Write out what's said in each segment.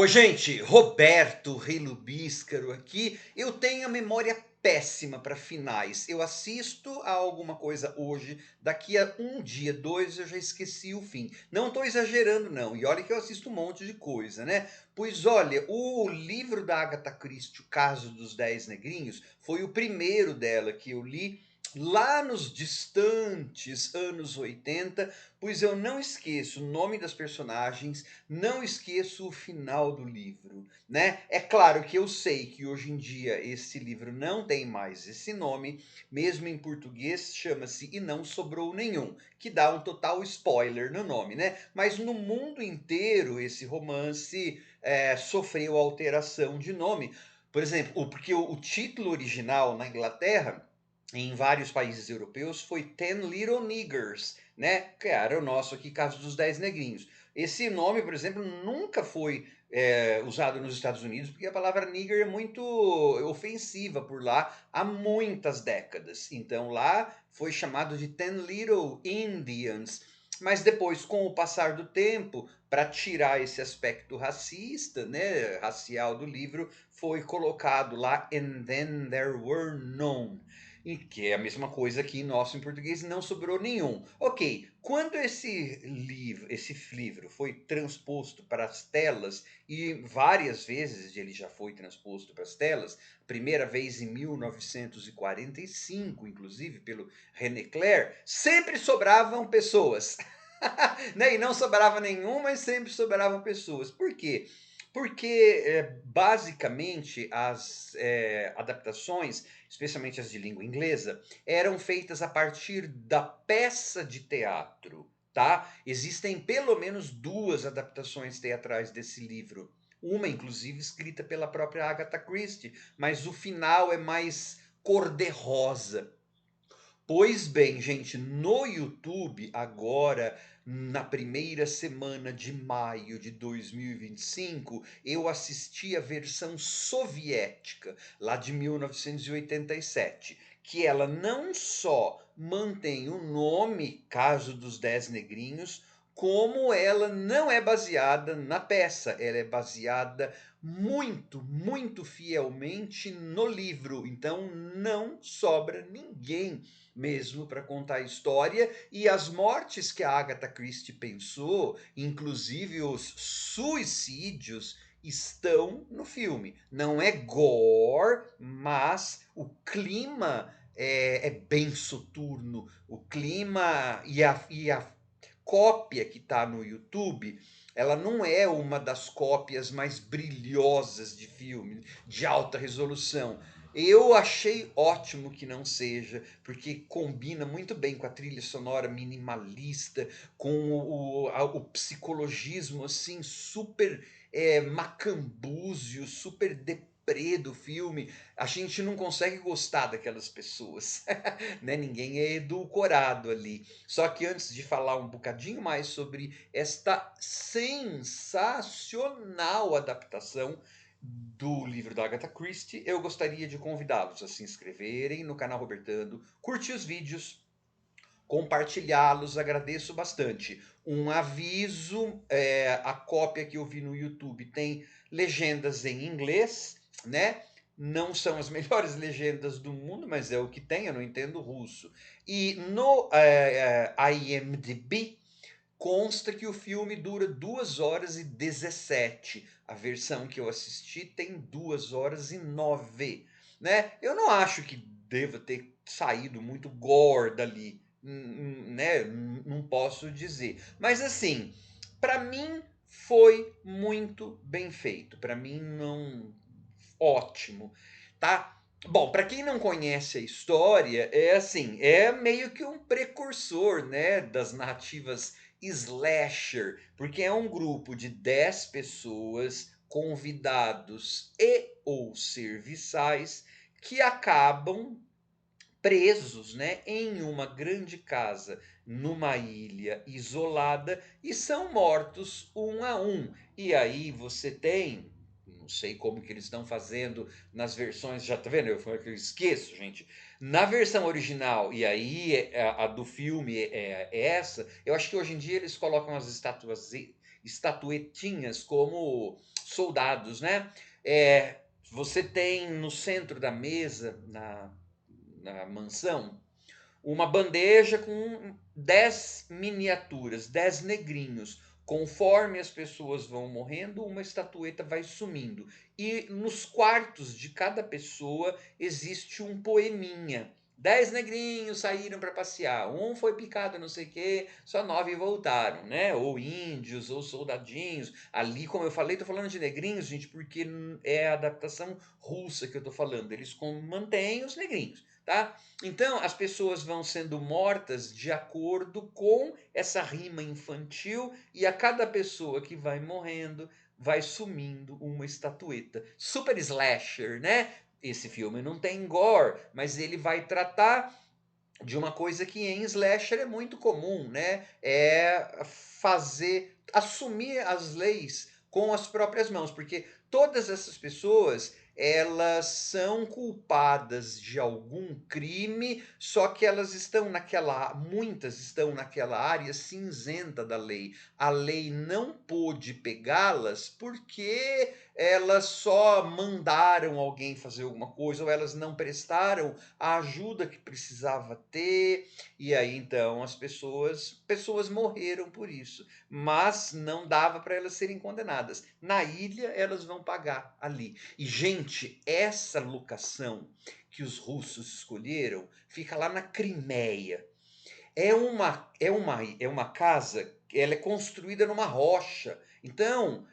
Ô, gente, Roberto Relubíscaro aqui. Eu tenho a memória péssima para finais. Eu assisto a alguma coisa hoje, daqui a um dia, dois, eu já esqueci o fim. Não estou exagerando, não. E olha que eu assisto um monte de coisa, né? Pois olha, o livro da Agatha Christie, O Caso dos Dez Negrinhos, foi o primeiro dela que eu li lá nos distantes anos 80, pois eu não esqueço o nome das personagens, não esqueço o final do livro, né? É claro que eu sei que hoje em dia esse livro não tem mais esse nome, mesmo em português chama-se E Não Sobrou Nenhum, que dá um total spoiler no nome, né? Mas no mundo inteiro esse romance sofreu alteração de nome. Por exemplo, porque o título original na Inglaterra, em vários países europeus, foi Ten Little Niggers, né? Que era o nosso aqui, Caso dos Dez Negrinhos. Esse nome, por exemplo, nunca foi usado nos Estados Unidos, porque a palavra nigger é muito ofensiva por lá há muitas décadas. Então lá foi chamado de Ten Little Indians. Mas depois, com o passar do tempo, para tirar esse aspecto racista, né, racial do livro, foi colocado lá And Then There Were None. E que é a mesma coisa que nosso em português, não sobrou nenhum. Ok, quando esse livro foi transposto para as telas, e várias vezes ele já foi transposto para as telas, primeira vez em 1945, inclusive pelo René Clair, sempre sobravam pessoas. Né? E não sobrava nenhum, mas sempre sobravam pessoas. Por quê? Porque basicamente as adaptações, especialmente as de língua inglesa, eram feitas a partir da peça de teatro, tá? Existem pelo menos duas adaptações teatrais desse livro. Uma, inclusive, escrita pela própria Agatha Christie, mas o final é mais cor-de-rosa. Pois bem, gente, no YouTube, agora, na primeira semana de maio de 2025, eu assisti a versão soviética, lá de 1987, que ela não só mantém o nome Caso dos Dez Negrinhos, como ela não é baseada na peça, ela é baseada muito, muito fielmente no livro. Então não sobra ninguém mesmo para contar a história, e as mortes que a Agatha Christie pensou, inclusive os suicídios, estão no filme. Não é gore, mas o clima é bem soturno. O clima e a cópia que está no YouTube, ela não é uma das cópias mais brilhosas de filme, de alta resolução. Eu achei ótimo que não seja, porque combina muito bem com a trilha sonora minimalista, com o psicologismo assim super macambúzio, super deprê do filme. A gente não consegue gostar daquelas pessoas, né? Ninguém é edulcorado ali. Só que antes de falar um bocadinho mais sobre esta sensacional adaptação do livro da Agatha Christie, eu gostaria de convidá-los a se inscreverem no canal Robertando, curtir os vídeos, compartilhá-los, agradeço bastante. Um aviso, a cópia que eu vi no YouTube tem legendas em inglês, né? Não são as melhores legendas do mundo, mas é o que tem, eu não entendo russo. E no IMDb consta que o filme dura 2 horas e 17. A versão que eu assisti tem 2 horas e 9. Né? Eu não acho que deva ter saído muito gore dali, né? Não posso dizer. Mas assim, para mim foi muito bem feito. Para mim não ótimo, tá? Bom, para quem não conhece a história, é assim, é meio que um precursor, né, das narrativas slasher, porque é um grupo de 10 pessoas, convidados e ou serviçais, que acabam presos, né, em uma grande casa, numa ilha isolada, e são mortos um a um. E aí você tem, não sei como que eles estão fazendo nas versões, já tá vendo? Eu esqueço, gente. Na versão original, e aí a do filme é essa, eu acho que hoje em dia eles colocam as estatuetinhas como soldados, né? É, você tem no centro da mesa, na mansão, uma bandeja com 10 miniaturas, 10 negrinhos. Conforme as pessoas vão morrendo, uma estatueta vai sumindo. E nos quartos de cada pessoa existe um poeminha. 10 negrinhos saíram para passear, um foi picado não sei o que, só 9 voltaram, né? Ou índios, ou soldadinhos. Ali, como eu falei, tô falando de negrinhos, gente, porque é a adaptação russa que eu tô falando. Eles mantêm os negrinhos, tá? Então, as pessoas vão sendo mortas de acordo com essa rima infantil, e a cada pessoa que vai morrendo, vai sumindo uma estatueta. Super slasher, né? Esse filme não tem gore, mas ele vai tratar de uma coisa que em slasher é muito comum, né? É assumir as leis com as próprias mãos, porque todas essas pessoas, elas são culpadas de algum crime, só que muitas estão naquela área cinzenta da lei. A lei não pôde pegá-las porque elas só mandaram alguém fazer alguma coisa, ou elas não prestaram a ajuda que precisava ter, e aí então as pessoas morreram por isso, mas não dava para elas serem condenadas. Na ilha elas vão pagar ali. E gente, essa locação que os russos escolheram fica lá na Crimeia. É uma casa, ela é construída numa rocha. Então,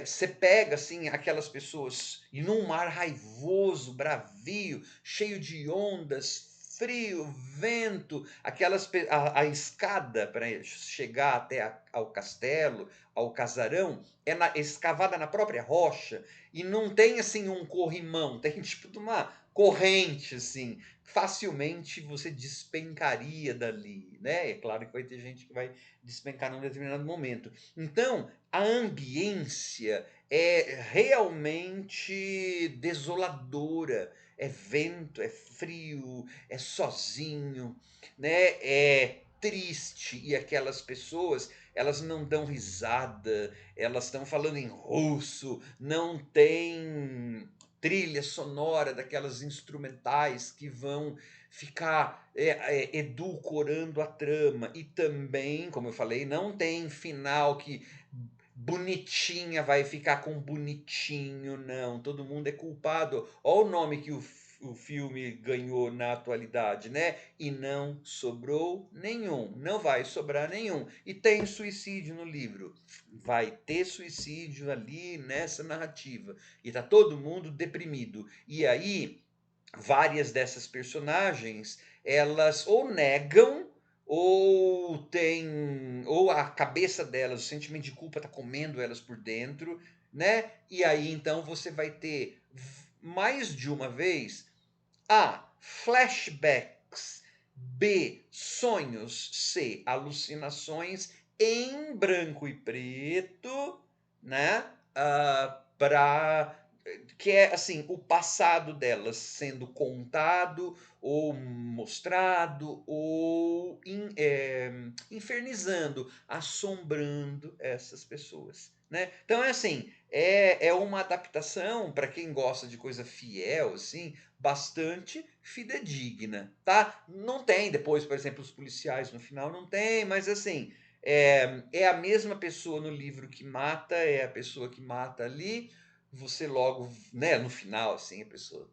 você pega assim aquelas pessoas e num mar raivoso, bravio, cheio de ondas, frio, vento, a escada para chegar até ao castelo, ao casarão, escavada na própria rocha, e não tem assim um corrimão, tem tipo de uma corrente assim. Facilmente você despencaria dali, né? É claro que vai ter gente que vai despencar num determinado momento. Então, a ambiência é realmente desoladora. É vento, é frio, é sozinho, né? É triste, e aquelas pessoas, elas não dão risada, elas estão falando em russo, não tem trilha sonora daquelas instrumentais que vão ficar edulcorando a trama. E também, como eu falei, não tem final que bonitinha vai ficar com bonitinho, não. Todo mundo é culpado. Olha o nome que o filme ganhou na atualidade, né? E não sobrou nenhum. Não vai sobrar nenhum. E tem suicídio no livro. Vai ter suicídio ali nessa narrativa. E tá todo mundo deprimido. E aí, várias dessas personagens, elas ou negam, ou a cabeça delas, o sentimento de culpa está comendo elas por dentro, né? E aí então você vai ter mais de uma vez A, flashbacks, B, sonhos, C, alucinações em branco e preto, né? Para que é assim, o passado delas sendo contado ou mostrado ou infernizando, assombrando essas pessoas, né? Então é assim, é uma adaptação para quem gosta de coisa fiel, assim, bastante fidedigna, tá? Não tem depois, por exemplo, os policiais no final, não tem, mas assim, é a mesma pessoa no livro que mata, é a pessoa que mata ali, você logo, né, no final, assim, a pessoa.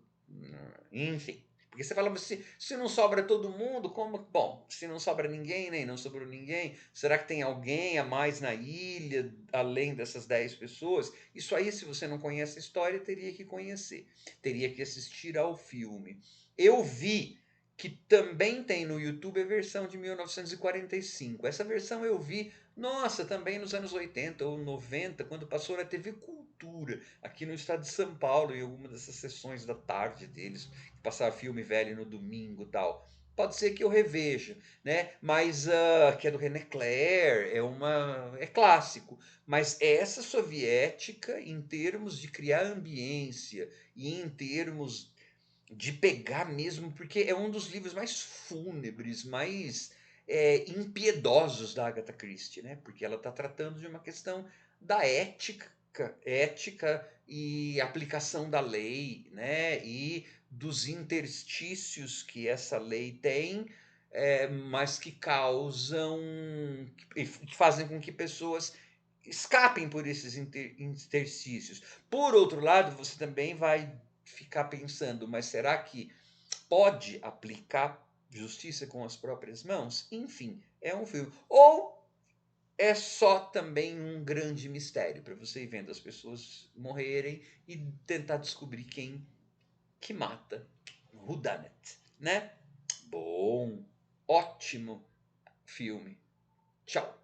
Enfim. Porque você fala, se não sobra todo mundo, como. Bom, se não sobra ninguém, nem não sobrou ninguém, será que tem alguém a mais na ilha, além dessas 10 pessoas? Isso aí, se você não conhece a história, teria que conhecer. Teria que assistir ao filme. Eu vi que também tem no YouTube a versão de 1945. Essa versão eu vi, nossa, também nos anos 80 ou 90, quando passou na TV Cultura, aqui no estado de São Paulo, em alguma dessas sessões da tarde deles, que passava filme velho no domingo e tal. Pode ser que eu reveja, né? Mas que é do René Clair, é clássico. Mas essa soviética, em termos de criar ambiência e em termos de pegar mesmo, porque é um dos livros mais fúnebres, mais impiedosos da Agatha Christie, né? Porque ela está tratando de uma questão da ética e aplicação da lei, né? E dos interstícios que essa lei tem, mas que causam, que fazem com que pessoas escapem por esses interstícios. Por outro lado, você também vai ficar pensando, mas será que pode aplicar justiça com as próprias mãos? Enfim, é um filme. Ou é só também um grande mistério para você ir vendo as pessoas morrerem e tentar descobrir quem que mata. Who done it, né? Bom, ótimo filme. Tchau.